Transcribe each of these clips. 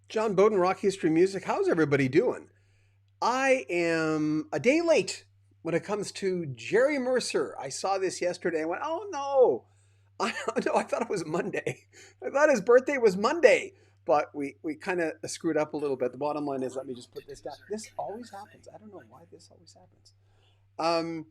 John Bowden, Rock History Music. How's everybody doing? I am a day late when it comes to Jerry Mercer. I saw this yesterday. I went, oh no. I thought it was Monday. I thought his birthday was Monday. But we kind of screwed up a little bit. The bottom line is, let me just put this down. This always happens. I don't know why this always happens. Um,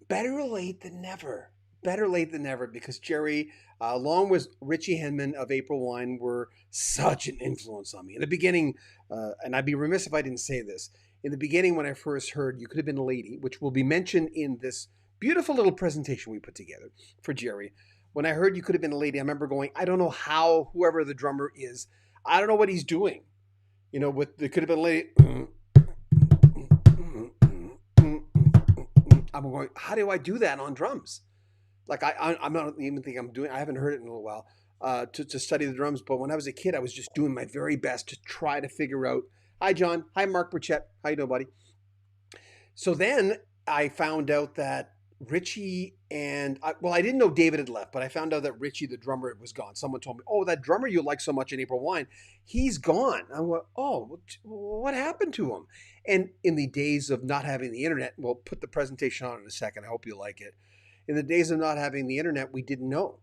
Better late than never. Better late than never because Jerry, along with Richie Henman of April Wine, were such an influence on me. In the beginning, and I'd be remiss if I didn't say this, in the beginning when I first heard You Could Have Been a Lady, which will be mentioned in this beautiful little presentation we put together for Jerry, when I heard You Could Have Been a Lady, I remember going, I don't know how whoever the drummer is, I don't know what he's doing. You know, with the Could Have Been a Lady. I'm going, how do I do that on drums? Like I'm not even think I'm doing. I haven't heard it in a little while to study the drums. But when I was a kid, I was just doing my very best to try to figure out. Hi, John. Hi, Mark Burchett. How you doing, buddy? So then I found out that Richie and well, I didn't know David had left, but I found out that Richie, the drummer, was gone. Someone told me, "Oh, that drummer you like so much in April Wine, he's gone." I went, "Oh, what happened to him?" And in the days of not having the internet, we'll put the presentation on in a second. I hope you like it. In the days of not having the internet, we didn't know.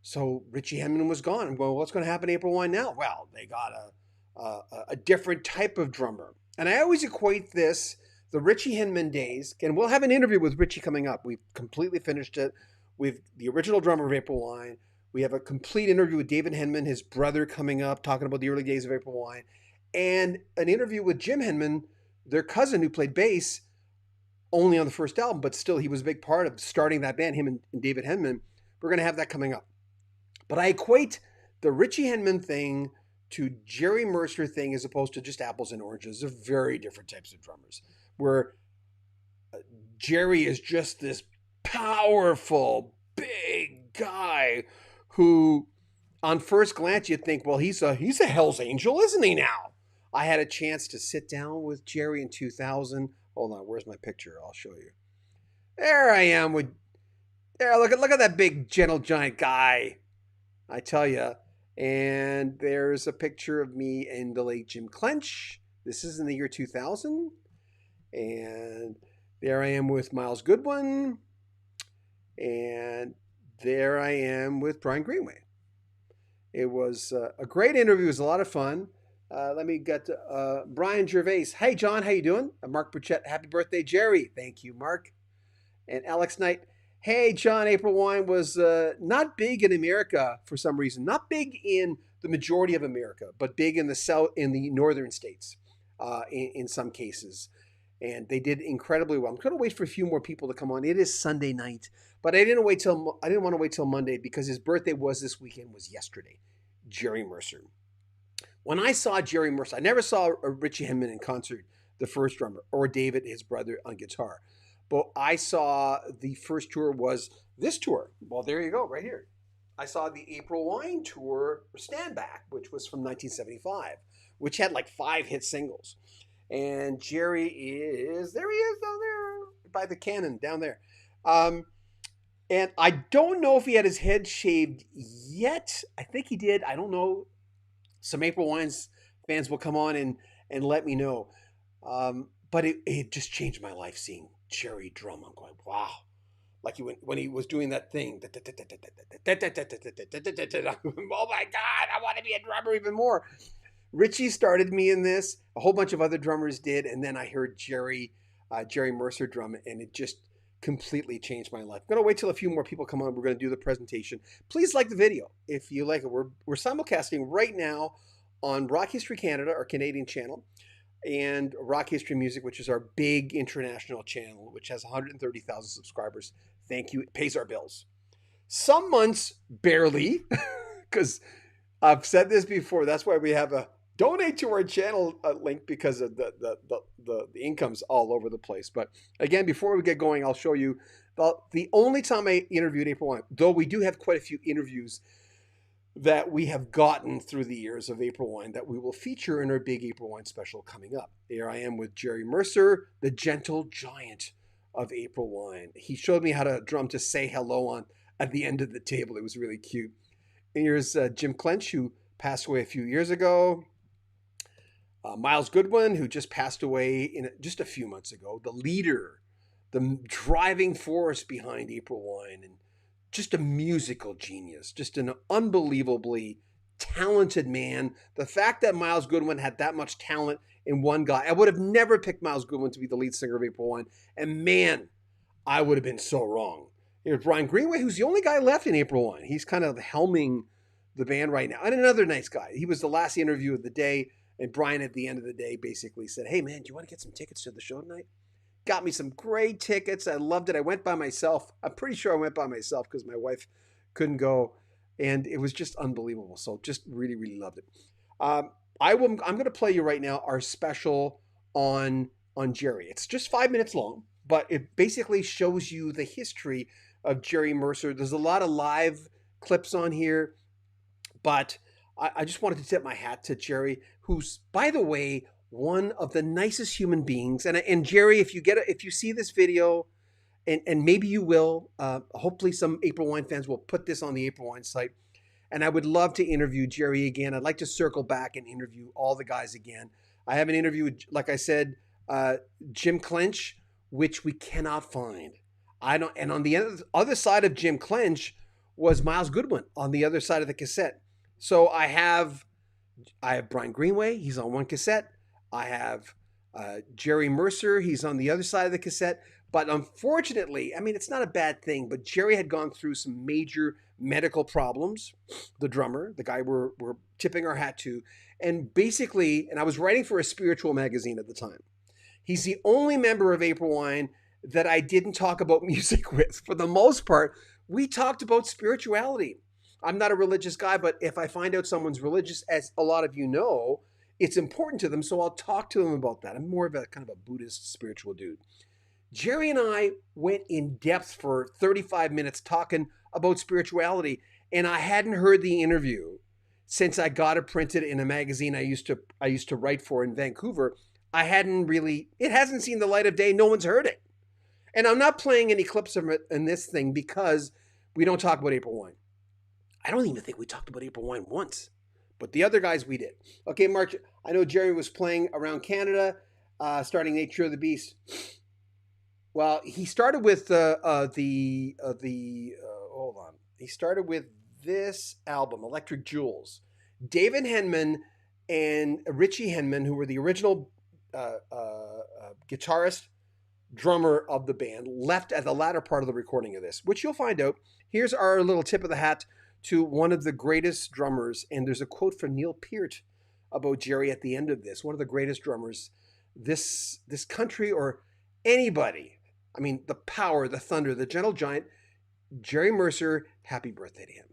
So Richie Hemming was gone. I'm going, what's going to happen to April Wine now? Well, they got a different type of drummer. And I always equate this, the Richie Henman days, and we'll have an interview with Richie coming up. We've completely finished it with the original drummer of April Wine. We have a complete interview with David Henman, his brother, coming up, talking about the early days of April Wine, and an interview with Jim Henman, their cousin who played bass only on the first album, but still he was a big part of starting that band, him and David Henman. We're going to have that coming up. But I equate the Richie Henman thing to Jerry Mercer thing as opposed to just apples and oranges. They're very different types of drummers. Where Jerry is just this powerful, big guy who, on first glance, you'd think, well, he's a Hell's Angel, isn't he now? I had a chance to sit down with Jerry in 2000. Hold on, where's my picture? I'll show you. There I am with. There, look at that big, gentle, giant guy. I tell you. And there's a picture of me and the late Jim Clench. This is in the year 2000. And there I am with Miles Goodwin. And there I am with Brian Greenway. It was a great interview. It was a lot of fun. Let me get Brian Gervais. Hey, John, how you doing? Mark Burchett, happy birthday, Jerry. Thank you, Mark. And Alex Knight. Hey, John, April Wine was not big in America for some reason. Not big in the majority of America, but big in the south, in the northern states, in some cases. And they did incredibly well. I'm going to wait for a few more people to come on. It is Sunday night, but I didn't want to wait till Monday because his birthday was this weekend, was yesterday. Jerry Mercer. When I saw Jerry Mercer, I never saw Richie Henman in concert, the first drummer, or David, his brother, on guitar. But I saw the first tour was this tour. Well, there you go, right here. I saw the April Wine tour, Stand Back, which was from 1975, which had like 5 hit singles. And Jerry there he is down there by the cannon down there. And I don't know if he had his head shaved yet. I think he did. I don't know. Some April Wines fans will come on and let me know. But it just changed my life seeing Jerry drum. I'm going, wow. Like when he was doing that thing. Oh my God, I want to be a drummer even more. Richie started me in this. A whole bunch of other drummers did. And then I heard Jerry Mercer drum, and it just completely changed my life. I'm going to wait till a few more people come on. We're going to do the presentation. Please like the video if you like it. We're simulcasting right now on Rock History Canada, our Canadian channel, and Rock History Music, which is our big international channel, which has 130,000 subscribers. Thank you. It pays our bills. Some months barely, because I've said this before. That's why we have a donate to our channel link, because of the income's all over the place. But again, before we get going, I'll show you the only time I interviewed April Wine, though we do have quite a few interviews that we have gotten through the years of April Wine that we will feature in our big April Wine special coming up. Here I am with Jerry Mercer, the gentle giant of April Wine. He showed me how to drum to Say Hello on at the end of the table. It was really cute. And here's Jim Clench, who passed away a few years ago. Miles Goodwin, who just passed away just a few months ago, the leader, the driving force behind April Wine, and just a musical genius, just an unbelievably talented man. The fact that Miles Goodwin had that much talent in one guy, I would have never picked Miles Goodwin to be the lead singer of April Wine. And man, I would have been so wrong. Here's Brian Greenway, who's the only guy left in April Wine. He's kind of helming the band right now. And another nice guy. He was the last interview of the day. And Brian, at the end of the day, basically said, hey, man, do you want to get some tickets to the show tonight? Got me some great tickets. I loved it. I went by myself. I'm pretty sure I went by myself because my wife couldn't go. And it was just unbelievable. So just really, really loved it. I'm going to play you right now our special on Jerry. It's just 5 minutes long, but it basically shows you the history of Jerry Mercer. There's a lot of live clips on here, but I just wanted to tip my hat to Jerry, who's, by the way, one of the nicest human beings. And Jerry, if you see this video, and maybe you will, hopefully some April Wine fans will put this on the April Wine site. And I would love to interview Jerry again. I'd like to circle back and interview all the guys again. I have an interview with, like I said, Jim Clench, which we cannot find. And on the other side of Jim Clench was Miles Goodwin on the other side of the cassette. So I have Brian Greenway. He's on one cassette. I have Jerry Mercer. He's on the other side of the cassette. But unfortunately, I mean, it's not a bad thing, but Jerry had gone through some major medical problems. The drummer, the guy we're tipping our hat to. And basically, and I was writing for a spiritual magazine at the time. He's the only member of April Wine that I didn't talk about music with. For the most part, we talked about spirituality. I'm not a religious guy, but if I find out someone's religious, as a lot of you know, it's important to them, so I'll talk to them about that. I'm more of a kind of a Buddhist spiritual dude. Jerry and I went in depth for 35 minutes talking about spirituality, and I hadn't heard the interview since I got it printed in a magazine I used to write for in Vancouver. It hasn't seen the light of day. No one's heard it. And I'm not playing any clips of it in this thing because we don't talk about April Wine. I don't even think we talked about April Wine once, but the other guys we did. Okay, Mark, I know Jerry was playing around Canada, starting Nature of the Beast. Well, he started with hold on. He started with this album, Electric Jewels. David Henman and Richie Henman, who were the original guitarist, drummer of the band, left at the latter part of the recording of this, which you'll find out. Here's our little tip of the hat to one of the greatest drummers. And there's a quote from Neil Peart about Jerry at the end of this. One of the greatest drummers this country or anybody. I mean, the power, the thunder, the gentle giant, Jerry Mercer. Happy birthday to him.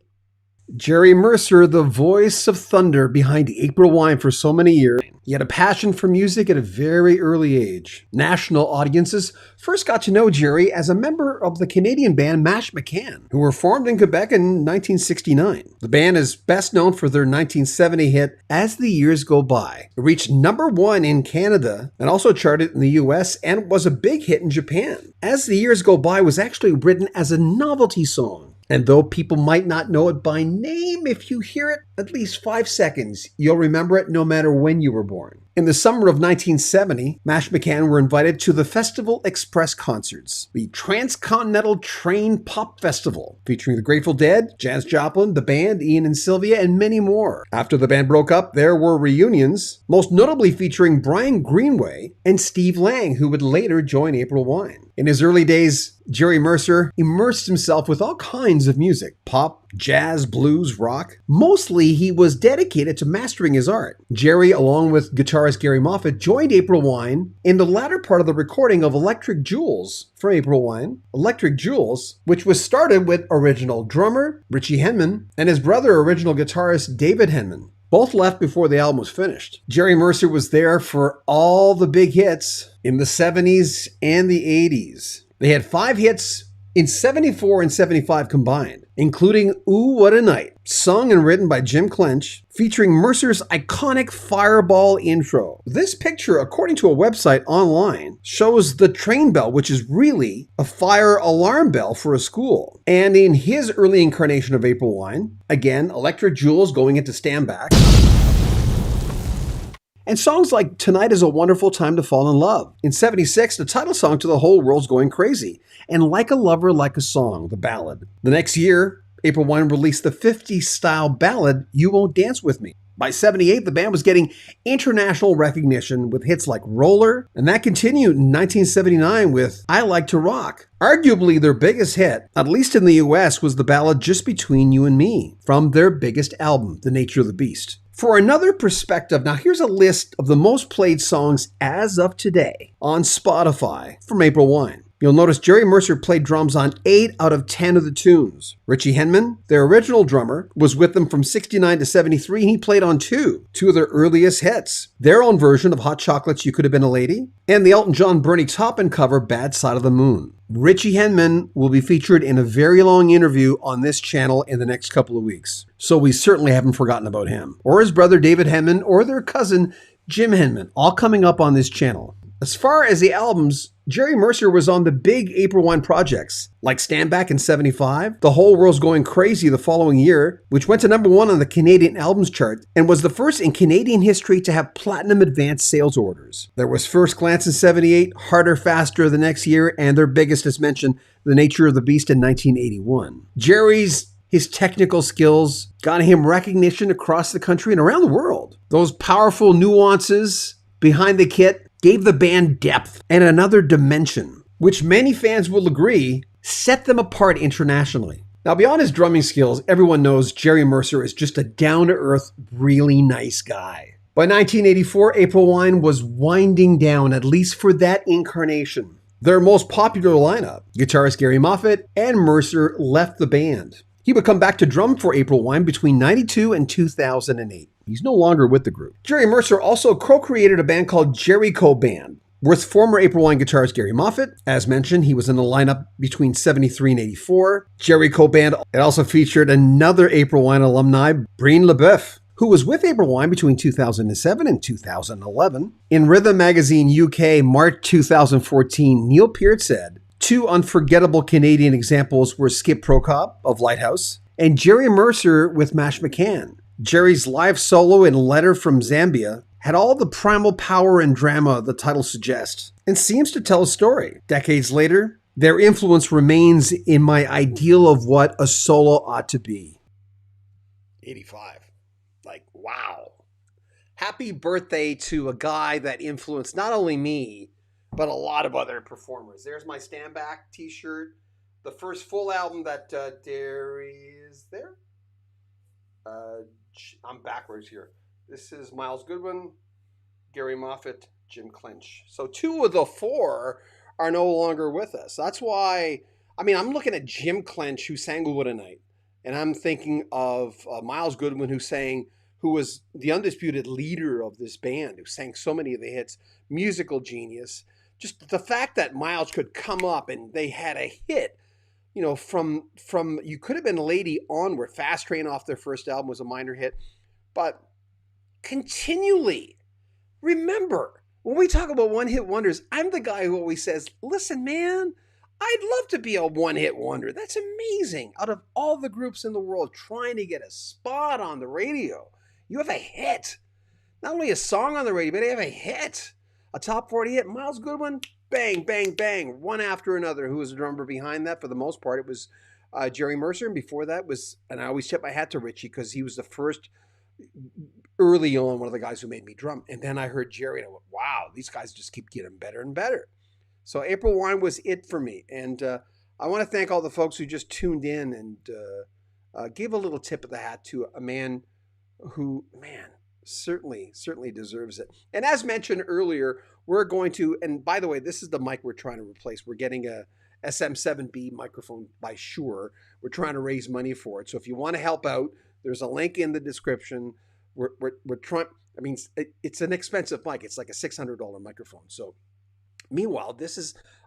Jerry Mercer, the voice of thunder behind April Wine for so many years. He had a passion for music at a very early age. National audiences first got to know Jerry as a member of the Canadian band Mash McCann, who were formed in Quebec in 1969. The band is best known for their 1970 hit, As the Years Go By. It reached #1 in Canada and also charted in the US and was a big hit in Japan. As the Years Go By was actually written as a novelty song. And though people might not know it by name, if you hear it at least 5 seconds, you'll remember it no matter when you were born. In the summer of 1970, Mash McCann were invited to the Festival Express Concerts, the Transcontinental Train Pop Festival, featuring the Grateful Dead, Janis Joplin, the band, Ian and Sylvia, and many more. After the band broke up, there were reunions, most notably featuring Brian Greenway and Steve Lang, who would later join April Wine. In his early days, Jerry Mercer immersed himself with all kinds of music, pop, jazz, blues, rock. Mostly he was dedicated to mastering his art. Jerry, along with guitarist Gary Moffat, joined April Wine in the latter part of the recording of Electric Jewels for April Wine. Electric Jewels, which was started with original drummer Richie Henman and his brother, original guitarist David Henman. Both left before the album was finished. Jerry Mercer was there for all the big hits in the 70s and the 80s. They had 5 hits in 74 and 75 combined, including Ooh What a Night, sung and written by Jim Clench, featuring Mercer's iconic Fireball intro. This picture, according to a website online, shows the train bell, which is really a fire alarm bell for a school. And in his early incarnation of April Wine, again, Electric Jewels going into Stand Back. And songs like Tonight is a Wonderful Time to Fall in Love. In 76, the title song to The Whole World's Going Crazy. And Like a Lover, Like a Song, the ballad. The next year, April Wine released the 50s style ballad, You Won't Dance With Me. By 78, the band was getting international recognition with hits like Roller, and that continued in 1979 with I Like to Rock. Arguably their biggest hit, at least in the US, was the ballad Just Between You and Me, from their biggest album, The Nature of the Beast. For another perspective, now here's a list of the most played songs as of today on Spotify from April Wine. You'll notice Jerry Mercer played drums on 8 out of 10 of the tunes. Richie Henman, their original drummer, was with them from 69 to 73, and he played on two of their earliest hits. Their own version of Hot Chocolate's You Could Have Been a Lady, and the Elton John Bernie Taupin cover Bad Side of the Moon. Richie Henman will be featured in a very long interview on this channel in the next couple of weeks. So we certainly haven't forgotten about him. Or his brother David Henman, or their cousin Jim Henman, all coming up on this channel. As far as the albums, Jerry Mercer was on the big April Wine projects, like Stand Back in 75, The Whole World's Going Crazy the following year, which went to #1 on the Canadian Albums chart, and was the first in Canadian history to have platinum advance sales orders. There was First Glance in 78, Harder, Faster the next year, and their biggest, as mentioned, The Nature of the Beast in 1981. His technical skills got him recognition across the country and around the world. Those powerful nuances behind the kit gave the band depth and another dimension, which many fans will agree set them apart internationally. Now, beyond his drumming skills, everyone knows Jerry Mercer is just a down-to-earth, really nice guy. By 1984, April Wine was winding down, at least for that incarnation. Their most popular lineup, guitarist Gary Moffat and Mercer, left the band. He would come back to drum for April Wine between 92 and 2008. He's no longer with the group. Jerry Mercer also co-created a band called Jericho Band with former April Wine guitarist Gary Moffat. As mentioned, he was in the lineup between 73 and 84. Jericho Band, it also featured another April Wine alumni, Breen LeBeouf, who was with April Wine between 2007 and 2011. In Rhythm Magazine UK, March 2014, Neil Peart said, two unforgettable Canadian examples were Skip Prokop of Lighthouse and Jerry Mercer with Mash McCann. Jerry's live solo in Letter from Zambia had all the primal power and drama the title suggests, and seems to tell a story. Decades later, their influence remains in my ideal of what a solo ought to be. 85. Like, wow. Happy birthday to a guy that influenced not only me, but a lot of other performers. There's my Stand Back t-shirt. The first full album that Jerry is there. I'm backwards here. This is Miles Goodwin, Gary Moffat, Jim Clench. So 2 of the 4 are no longer with us. That's why, I'm looking at Jim Clench, who sang Wood a Night, and I'm thinking of Miles Goodwin, who was the undisputed leader of this band, who sang so many of the hits, musical genius. Just the fact that Miles could come up and they had a hit, from You Could Have Been a Lady onward. Fast Train off their first album was a minor hit. But continually, remember, when we talk about one-hit wonders, I'm the guy who always says, listen, man, I'd love to be a one-hit wonder. That's amazing. Out of all the groups in the world trying to get a spot on the radio, you have a hit. Not only a song on the radio, but you have a hit. A top 40 hit. Miles Goodwin, bang, bang, bang, one after another. Who was the drummer behind that? For the most part, it was Jerry Mercer. And before that was, and I always tip my hat to Richie because he was the first, early on, one of the guys who made me drum. And then I heard Jerry and I went, wow, these guys just keep getting better and better. So April Wine was it for me. And I want to thank all the folks who just tuned in and gave a little tip of the hat to a man who, certainly deserves it. And as mentioned earlier, we're going to, and by the way, this is the mic we're trying to replace. We're getting a SM7B microphone by Shure. We're trying to raise money for it. So if you want to help out, there's a link in the description. We're trying, it's an expensive mic. It's like a $600 microphone. So meanwhile,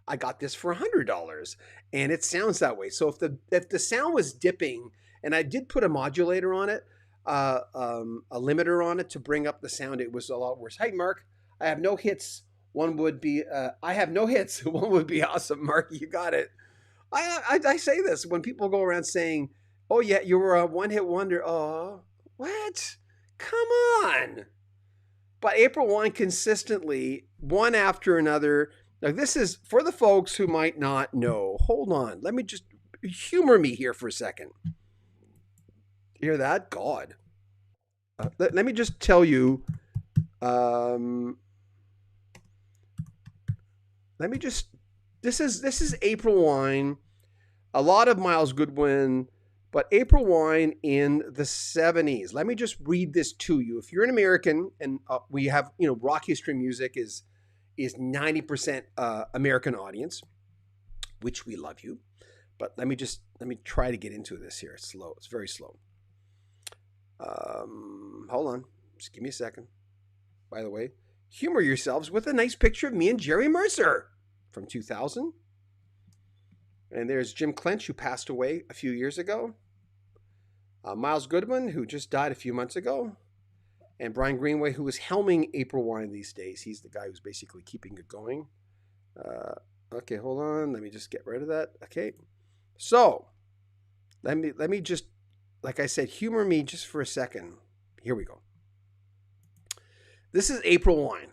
I got this for $100 and it sounds that way. So if the sound was dipping, and I did put a modulator on it, a limiter on it to bring up the sound, it was a lot worse. Hey, Mark, I have no hits. One would be, I have no hits. One would be awesome. Mark, you got it. I say this when people go around saying, oh yeah, you were a one-hit wonder. Oh, what? Come on. but April wine consistently, one after another. Now, this is for the folks who might not know. Hold on. Let me just humor me here for a second. Hear that? God. Let me just tell you. Um, let me just. This is April wine. A lot of Miles Goodwin, but April wine in the 70s. Let me just read this to you. If you're an American, and we have, rock history music is 90% American audience, which we love you. But let me try to get into this here. It's slow. It's very slow. Hold on. Just give me a second. By the way, humor yourselves with a nice picture of me and Jerry Mercer from 2000. And there's Jim Clench, who passed away a few years ago. Miles Goodwin, who just died a few months ago. And Brian Greenway, who is helming April wine these days. He's the guy who's basically keeping it going. Okay, hold on. Let me just get rid of that. Okay. So, let me just, like I said, humor me just for a second. Here we go. This is April wine.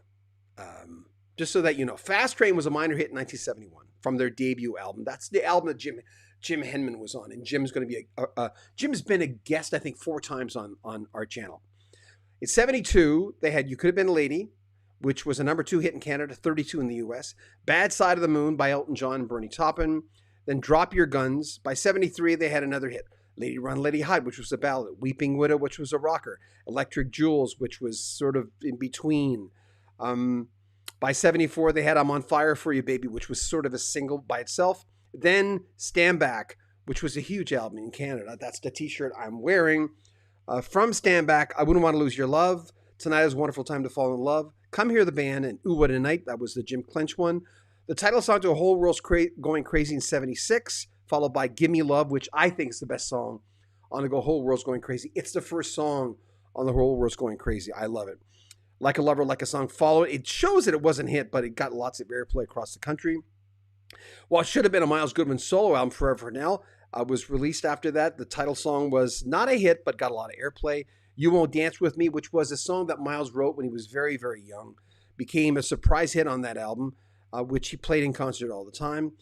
Just so that you know, Fast Train was a minor hit in 1971 from their debut album. That's the album that Jim Henman was on, and Jim's going to be Jim's been a guest, I think, 4 times on our channel. In 72, they had You Could Have Been a Lady, which was a number 2 hit in Canada, 32 in the US. Bad Side of the Moon by Elton John and Bernie Taupin. Then Drop Your Guns. By 73, they had another hit. Lady Run, Lady Hide, which was a ballad. Weeping Widow, which was a rocker. Electric Jewels, which was sort of in between. By 74, they had I'm on Fire for You, Baby, which was sort of a single by itself. Then Stand Back, which was a huge album in Canada. That's the t-shirt I'm wearing. From Stand Back, I Wouldn't Want to Lose Your Love. Tonight Is a Wonderful Time to Fall in Love. Come Hear the Band, and Ooh What a Night. That was the Jim Clench one. The title song to A Whole World's Going Crazy in 76, followed by Gimme Love, which I think is the best song on the Whole World's Going Crazy. It's the first song on the Whole World's Going Crazy. I love it. Like a Lover, Like a Song followed. It shows that it wasn't hit, but it got lots of airplay across the country. While it should have been a Miles Goodwin solo album, Forever Now, was released after that. The title song was not a hit, but got a lot of airplay. You Won't Dance With Me, which was a song that Miles wrote when he was very, very young, became a surprise hit on that album, which he played in concert all the time.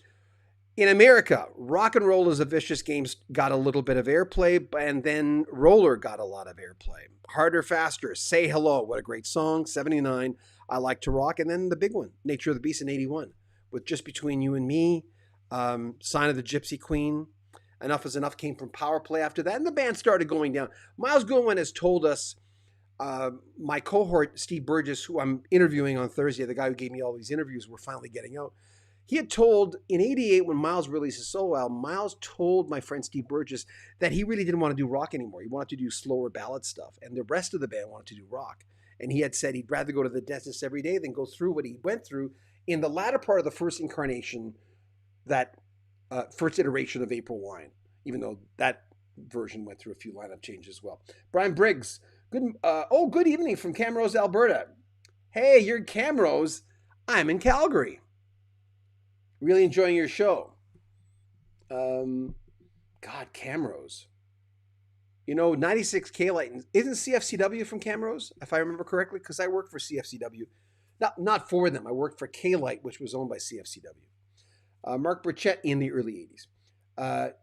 In America, Rock and Roll Is a Vicious Game got a little bit of airplay, and then Roller got a lot of airplay. Harder, Faster, Say Hello, what a great song, 79, I Like to Rock, and then the big one, Nature of the Beast in 81, with Just Between You and Me, Sign of the Gypsy Queen, Enough Is Enough came from Power Play after that, and the band started going down. Miles Goodwin has told us, my cohort, Steve Burgess, who I'm interviewing on Thursday, the guy who gave me all these interviews, we're finally getting out. He had told, in 88, when Miles released his solo album, Miles told my friend Steve Burgess that he really didn't want to do rock anymore. He wanted to do slower ballad stuff, and the rest of the band wanted to do rock. And he had said he'd rather go to the dentist every day than go through what he went through in the latter part of the first incarnation, that first iteration of April Wine, even though that version went through a few lineup changes as well. Brian Briggs, good evening from Camrose, Alberta. Hey, you're in Camrose. I'm in Calgary. Really enjoying your show. God, Camrose. 96 K-Light. Isn't CFCW from Camrose, if I remember correctly? Because I worked for CFCW. Not for them. I worked for K-Light, which was owned by CFCW. Mark Burchett in the early 80s.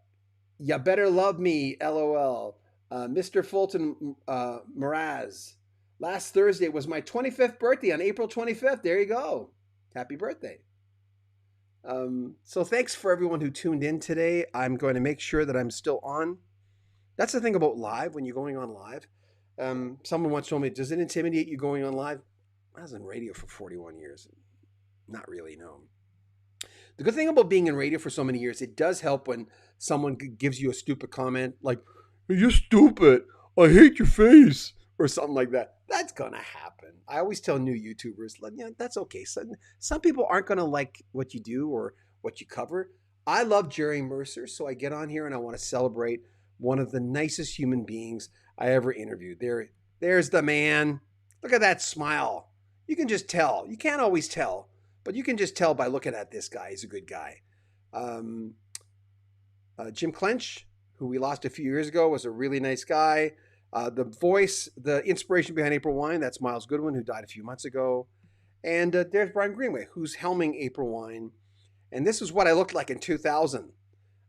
Ya Better Love Me, LOL. Mr. Fulton Mraz. Last Thursday was my 25th birthday on April 25th. There you go. Happy birthday. So thanks for everyone who tuned in today. I'm going to make sure that I'm still on. That's the thing about live, when you're going on live. Someone once told me, does it intimidate you going on live? I was in radio for 41 years. Not really, no. The good thing about being in radio for so many years, it does help when someone gives you a stupid comment, like, you're stupid, I hate your face, or something like that. That's going to happen. I always tell new YouTubers, that's okay. Some people aren't going to like what you do or what you cover. I love Jerry Mercer, so I get on here and I want to celebrate one of the nicest human beings I ever interviewed. There's the man. Look at that smile. You can just tell. You can't always tell, but you can just tell by looking at this guy. He's a good guy. Jim Clench, who we lost a few years ago, was a really nice guy. The voice, the inspiration behind April Wine, that's Miles Goodwin, who died a few months ago. And there's Brian Greenway, who's helming April Wine. And this is what I looked like in 2000.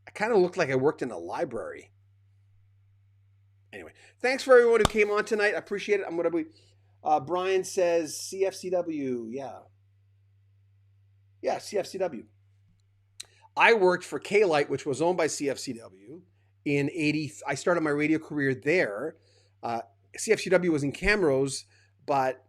I kind of looked like I worked in a library. Anyway, thanks for everyone who came on tonight. I appreciate it. I'm going to be. Brian says CFCW. Yeah. Yeah, CFCW. I worked for K-Lite, which was owned by CFCW in 80. I started my radio career there. CFCW was in Camrose, but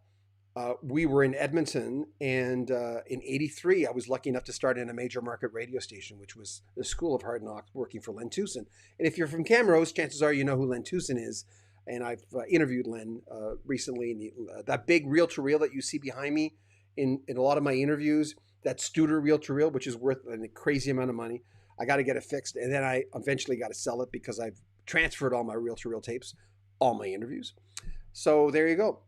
we were in Edmonton. And in 83, I was lucky enough to start in a major market radio station, which was the School of Hard Knocks, working for Len Tucson. And if you're from Camrose, chances are you know who Len Tucson is. And I've interviewed Len recently. And that big reel-to-reel that you see behind me in a lot of my interviews, that Studer reel-to-reel, which is worth a crazy amount of money. I got to get it fixed. And then I eventually got to sell it because I've transferred all my reel-to-reel tapes, all my interviews. So there you go.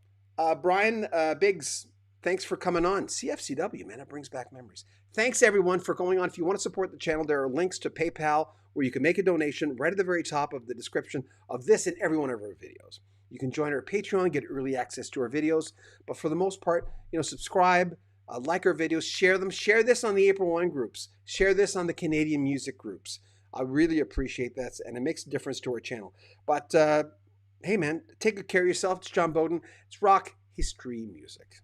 Brian Biggs, thanks for coming on. CFCW, man, it brings back memories. Thanks, everyone, for going on. If you want to support the channel, there are links to PayPal where you can make a donation right at the very top of the description of this and every one of our videos. You can join our Patreon, get early access to our videos. But for the most part, subscribe, like our videos, share them. Share this on the April Wine groups. Share this on the Canadian music groups. I really appreciate that, and it makes a difference to our channel. But hey, man, take good care of yourself. It's John Bowden. It's Rock History Music.